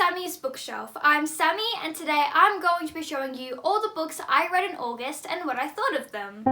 Sammy's Bookshelf. I'm Sammy and today I'm going to be showing you all the books I read in August and what I thought of them.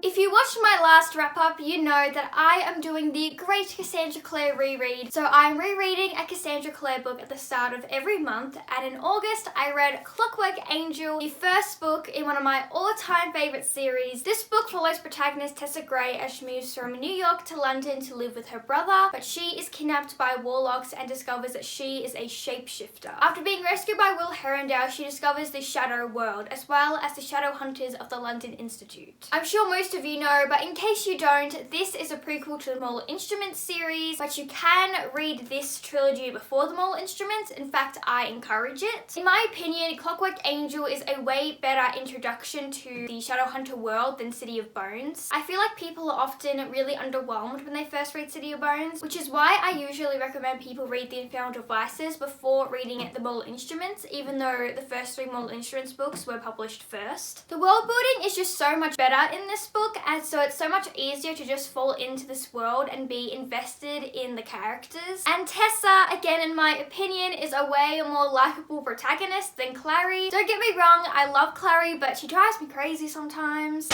If you watched my last wrap up, you know that I am doing the Great Cassandra Clare reread. So I'm rereading a Cassandra Clare book at the start of every month, and in August I read Clockwork Angel, the first book in one of my all-time favourite series. This book follows protagonist Tessa Gray as she moves from New York to London to live with her brother, but she is kidnapped by warlocks and discovers that she is a shapeshifter. After being rescued by Will Herondale, she discovers the Shadow World, as well as the Shadow Hunters of the London Institute. I'm sure most of you know, but in case you don't, this is a prequel to the Mortal Instruments series, but you can read this trilogy before the Mortal Instruments. In fact, I encourage it. In my opinion, Clockwork Angel is a way better introduction to the Shadowhunter world than City of Bones. I feel like people are often really underwhelmed when they first read City of Bones, which is why I usually recommend people read The Infernal Devices before reading the Mortal Instruments, even though the first 3 Mortal Instruments books were published first. The world building is just so much better in this book, and so it's so much easier to just fall into this world and be invested in the characters. And Tessa, again in my opinion, is a way more likable protagonist than Clary. Don't get me wrong, I love Clary, but she drives me crazy sometimes.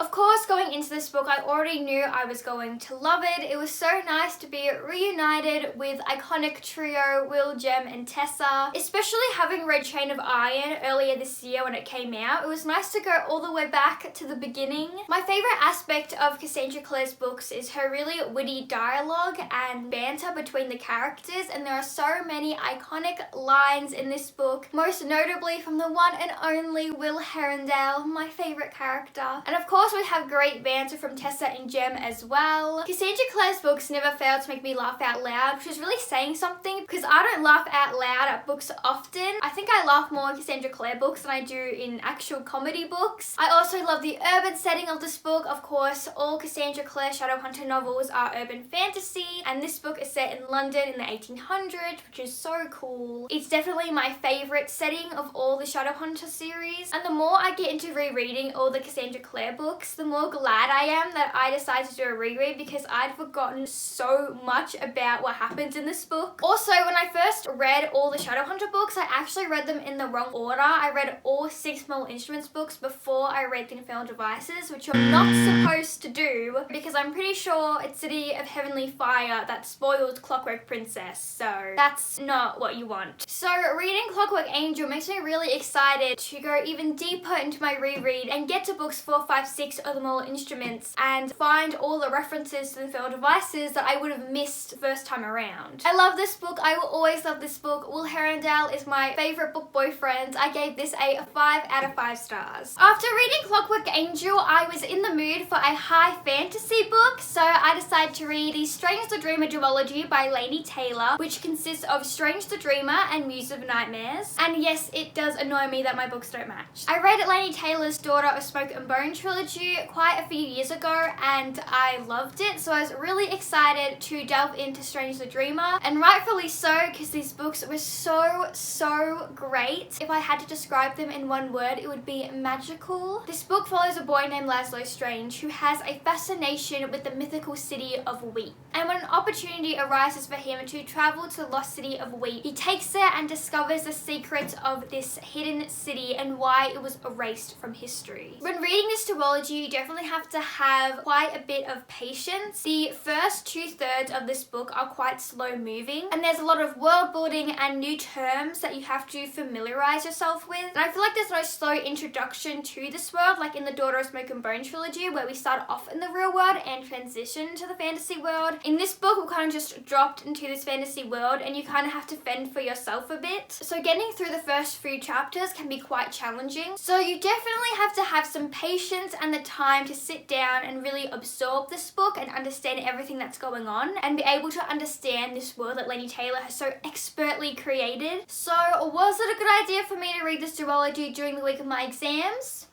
Of course, going into this book, I already knew I was going to love it. It was so nice to be reunited with iconic trio Will, Jem and Tessa. Especially having read Chain of Iron earlier this year when it came out, it was nice to go all the way back to the beginning. My favourite aspect of Cassandra Clare's books is her really witty dialogue and banter between the characters, and there are so many iconic lines in this book, most notably from the one and only Will Herondale, my favourite character. And of course, we have great banter from Tessa and Jem as well. Cassandra Clare's books never fail to make me laugh out loud, which is really saying something because I don't laugh out loud at books often. I think I laugh more in Cassandra Clare books than I do in actual comedy books. I also love the urban setting of this book. Of course, all Cassandra Clare Shadowhunter novels are urban fantasy, and this book is set in London in the 1800s, which is so cool. It's definitely my favourite setting of all the Shadowhunter series, and the more I get into rereading all the Cassandra Clare books, the more glad I am that I decided to do a reread because I'd forgotten so much about what happens in this book. Also, when I first read all the Shadowhunter books, I actually read them in the wrong order. I read all 6 Mortal Instruments books before I read The Infernal Devices, which I'm not supposed to do because I'm pretty sure it's City of Heavenly Fire that spoiled Clockwork Princess, so that's not what you want. So reading Clockwork Angel makes me really excited to go even deeper into my reread and get to books 4, 5, 6 of the Mortal Instruments and find all the references to the Infernal Devices that I would have missed first time around. I love this book. I will always love this book. Will Herondale is my favourite book boyfriend. I gave this a 5 out of 5 stars. After reading Clockwork Angel, I was in the mood for a high fantasy book, so I decided to read The Strange the Dreamer duology by Laini Taylor, which consists of Strange the Dreamer and Muse of Nightmares. And yes, it does annoy me that my books don't match. I read Laini Taylor's Daughter of Smoke and Bone trilogy quite a few years ago and I loved it, so I was really excited to delve into Strange the Dreamer, and rightfully so because these books were so great. If I had to describe them in one word, it would be magical. This book follows a boy named Laszlo Strange who has a fascination with the mythical city of Wheat, and when an opportunity arises for him to travel to the lost city of Wheat, he takes there and discovers the secrets of this hidden city and why it was erased from history. When reading this duology, you definitely have to have quite a bit of patience. The first 2/3 of this book are quite slow moving, and there's a lot of world building and new terms that you have to familiarize yourself with. And I feel like there's no slow introduction to this world like in the Daughter of Smoke and Bone trilogy, where we start off in the real world and transition to the fantasy world. In this book, we kind of just dropped into this fantasy world and you kind of have to fend for yourself a bit. So getting through the first few chapters can be quite challenging. So you definitely have to have some patience and the time to sit down and really absorb this book and understand everything that's going on and be able to understand this world that Laini Taylor has so expertly created. So was it a good idea for me to read this duology during the week of my exams?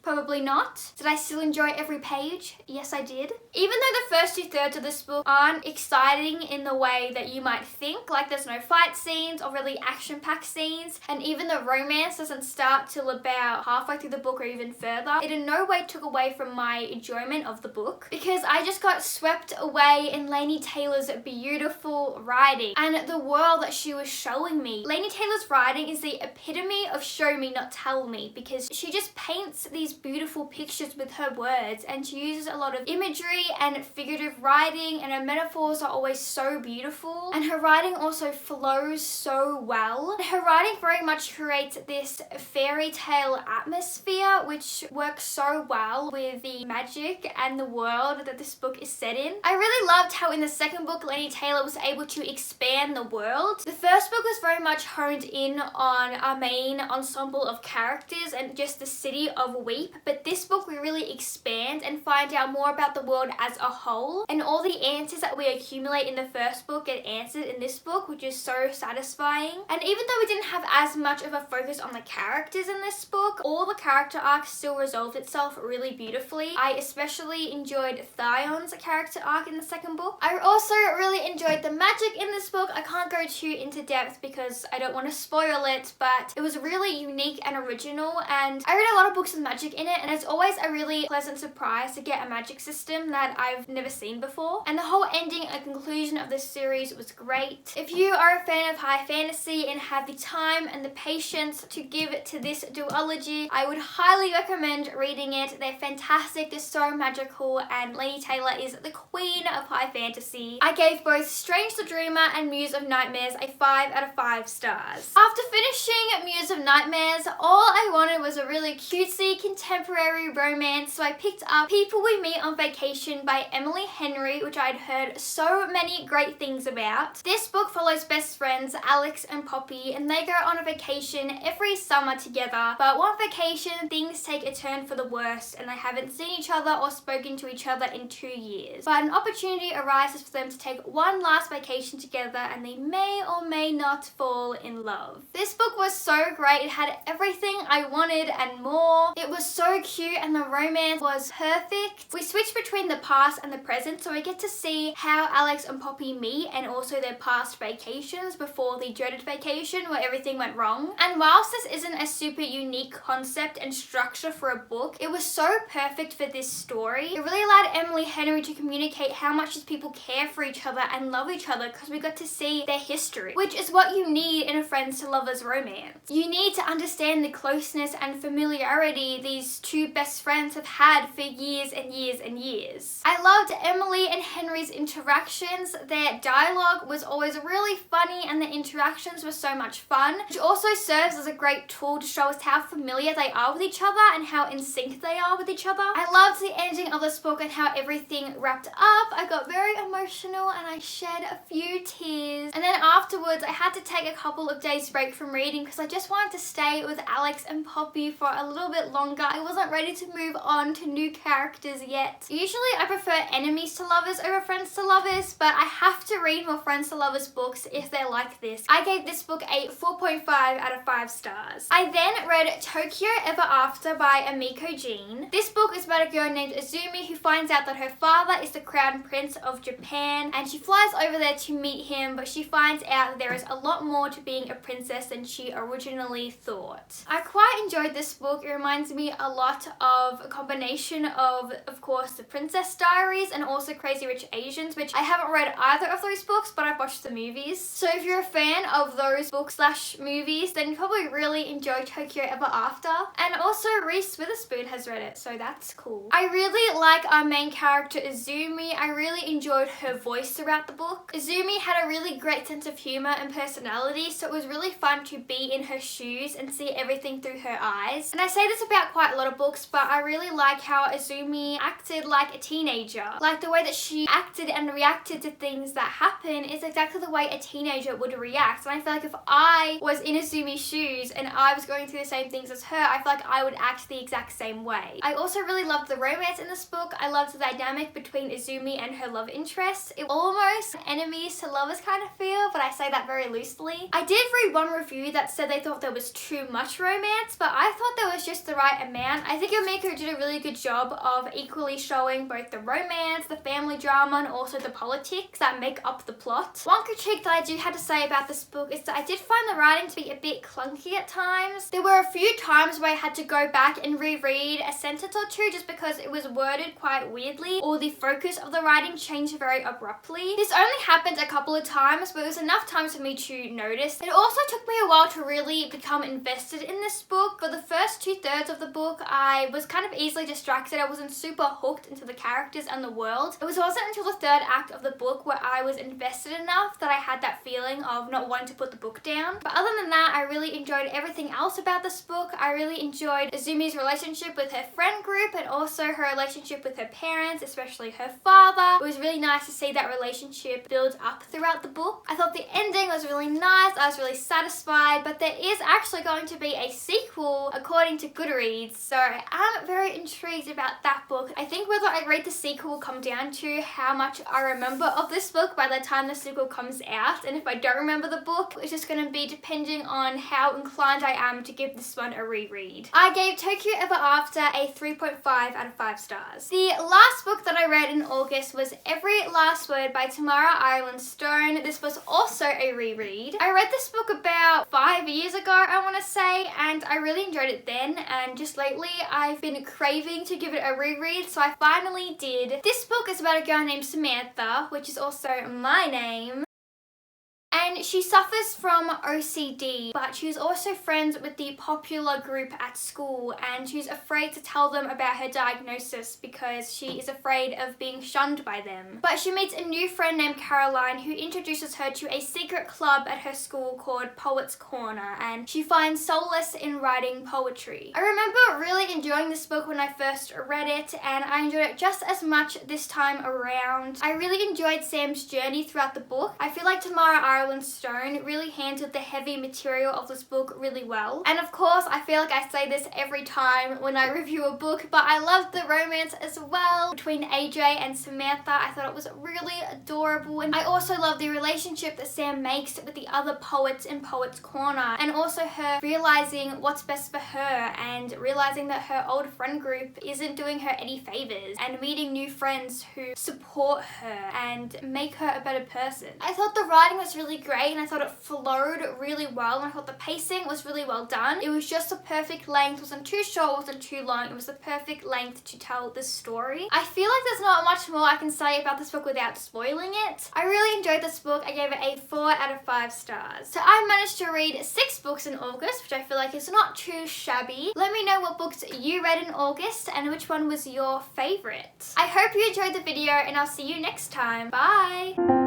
Probably not. Did I still enjoy every page? Yes, I did. Even though the first 2/3 of this book aren't exciting in the way that you might think, like there's no fight scenes or really action-packed scenes, and even the romance doesn't start till about halfway through the book or even further, it in no way took away from my enjoyment of the book, because I just got swept away in Laini Taylor's beautiful writing and the world that she was showing me. Laini Taylor's writing is the epitome of show me, not tell me, because she just paints these beautiful pictures with her words, and she uses a lot of imagery and figurative writing, and her metaphors are always so beautiful, and her writing also flows so well. Her writing very much creates this fairy tale atmosphere which works so well with the magic and the world that this book is set in. I really loved how in the second book Laini Taylor was able to expand the world. The first book was very much honed in on our main ensemble of characters and just the city of Weep, but this book we really expand and find out more about the world as a whole, and all the answers that we accumulate in the first book get answered in this book, which is so satisfying. And even though we didn't have as much of a focus on the characters in this book, all the character arcs still resolved itself really beautifully. I especially enjoyed Thion's character arc in the second book. I also really enjoyed the magic in this book. I can't go too into depth because I don't want to spoil it, but it was really unique and original, and I read a lot of books with magic in it, and it's always a really pleasant surprise to get a magic system that I've never seen before. And the whole ending and conclusion of this series was great. If you are a fan of high fantasy and have the time and the patience to give to this duology, I would highly recommend reading it. They're fantastic, they're so magical, and Laini Taylor is the queen of high fantasy. I gave both Strange the Dreamer and Muse of Nightmares a 5 out of 5 stars. After finishing Muse of Nightmares, all I wanted was a really cutesy contemporary romance, so I picked up People We Meet on Vacation by Emily Henry, which I'd heard so many great things about. This book follows best friends Alex and Poppy, and they go on a vacation every summer together, but one vacation things take a turn for the worst and they haven't seen each other or spoken to each other in 2 years. But an opportunity arises for them to take one last vacation together, and they may or may not fall in love. This book was so great. It had everything I wanted and more. It was so cute and the romance was perfect. We switched between the past and the present, so we get to see how Alex and Poppy meet and also their past vacations before the dreaded vacation where everything went wrong. And whilst this isn't a super unique concept and structure for a book, it was so perfect for this story. It really allowed Emily Henry to communicate how much these people care for each other and love each other, because we got to see their history, which is what you need in a friends to lovers romance. You need to understand the closeness and familiarity these two best friends have had for years and years and years. I loved Emily and Henry's interactions. Their dialogue was always really funny and the interactions were so much fun, which also serves as a great tool to show us how familiar they are with each other and how in sync they are with each other. I loved the ending of this book and how everything wrapped up. I got very emotional and I shed a few tears. And then afterwards I had to take a couple of days break from reading because I just wanted to stay with Alex and Poppy for a little bit longer. I wasn't ready to move on to new characters yet. Usually I prefer enemies to lovers over friends to lovers, but I have to read more friends to lovers books if they're like this. I gave this book a 4.5 out of 5 stars. I then read Tokyo Ever After by Amiko Jean. This book is about a girl named Azumi who finds out that her father is the crown prince of Japan, and she flies over there to meet him, but she finds out that there is a lot more to being a princess than she originally thought. I quite enjoyed this book. It reminds me a lot of a combination of course, The Princess Diaries and also Crazy Rich Asians, which I haven't read either of those books, but I've watched the movies. So if you're a fan of those books/movies, then you probably really enjoy Tokyo Ever After. And also Reese Witherspoon has read it, so that's cool. I really like our main character Azumi. I really enjoyed her voice throughout the book. Azumi had a really great sense of humor and personality, so it was really fun to be in her shoes and see everything through her eyes. And I say this about quite a lot of books, but I really like how Azumi acted like a teenager. Like the way that she acted and reacted to things that happen is exactly the way a teenager would react. And I feel like if I was in Azumi's shoes and I was going through the same things as her, I feel like I would act the exact same way. I also really loved the romance in this book. I loved the dynamic between Azumi and her love interest. It almost enemies to lovers kind of feel, but I say that very loosely. I did read one review that said they thought there was too much romance, but I thought there was just the right amount amount. I think Emiko did a really good job of equally showing both the romance, the family drama, and also the politics that make up the plot. One critique that I do have to say about this book is that I did find the writing to be a bit clunky at times. There were a few times where I had to go back and reread a sentence or two just because it was worded quite weirdly, or the focus of the writing changed very abruptly. This only happened a couple of times, but it was enough times for me to notice. It also took me a while to really become invested in this book. For the first 2/3 of the book, I was kind of easily distracted. I wasn't super hooked into the characters and the world. It was also until the 3rd act of the book where I was invested enough that I had that feeling of not wanting to put the book down. But other than that, I really enjoyed everything else about this book. I really enjoyed Azumi's relationship with her friend group and also her relationship with her parents, especially her father. It was really nice to see that relationship build up throughout the book. I thought the ending was really nice. I was really satisfied, but there is actually going to be a sequel according to Goodreads, so I'm very intrigued about that book. I think whether I read the sequel will come down to how much I remember of this book by the time the sequel comes out, and if I don't remember the book, it's just going to be depending on how inclined I am to give this one a reread. I gave Tokyo Ever After a 3.5 out of 5 stars. The last book that I read in August was Every Last Word by Tamara Ireland Stone. This was also a reread. I read this book about 5 years ago, I want to say, and I really enjoyed it then, and just lately I've been craving to give it a reread, so I finally did. This book is about a girl named Samantha, which is also my name. And she suffers from OCD, but she's also friends with the popular group at school, and she's afraid to tell them about her diagnosis because she is afraid of being shunned by them. But she meets a new friend named Caroline who introduces her to a secret club at her school called Poets Corner, and she finds solace in writing poetry. I remember really enjoying this book when I first read it, and I enjoyed it just as much this time around. I really enjoyed Sam's journey throughout the book. I feel like Tamara Ireland Stone really handled the heavy material of this book really well. And of course, I feel like I say this every time when I review a book, but I loved the romance as well between AJ and Samantha. I thought it was really adorable, and I also love the relationship that Sam makes with the other poets in Poets Corner, and also her realizing what's best for her and realizing that her old friend group isn't doing her any favors, and meeting new friends who support her and make her a better person. I thought the writing was really great, and I thought it flowed really well, and I thought the pacing was really well done. It was just the perfect length. It wasn't too short, it wasn't too long. It was the perfect length to tell this story. I feel like there's not much more I can say about this book without spoiling it. I really enjoyed this book. I gave it a 4 out of 5 stars. So I managed to read 6 books in August, which I feel like is not too shabby. Let me know what books you read in August and which one was your favorite. I hope you enjoyed the video, and I'll see you next time. Bye!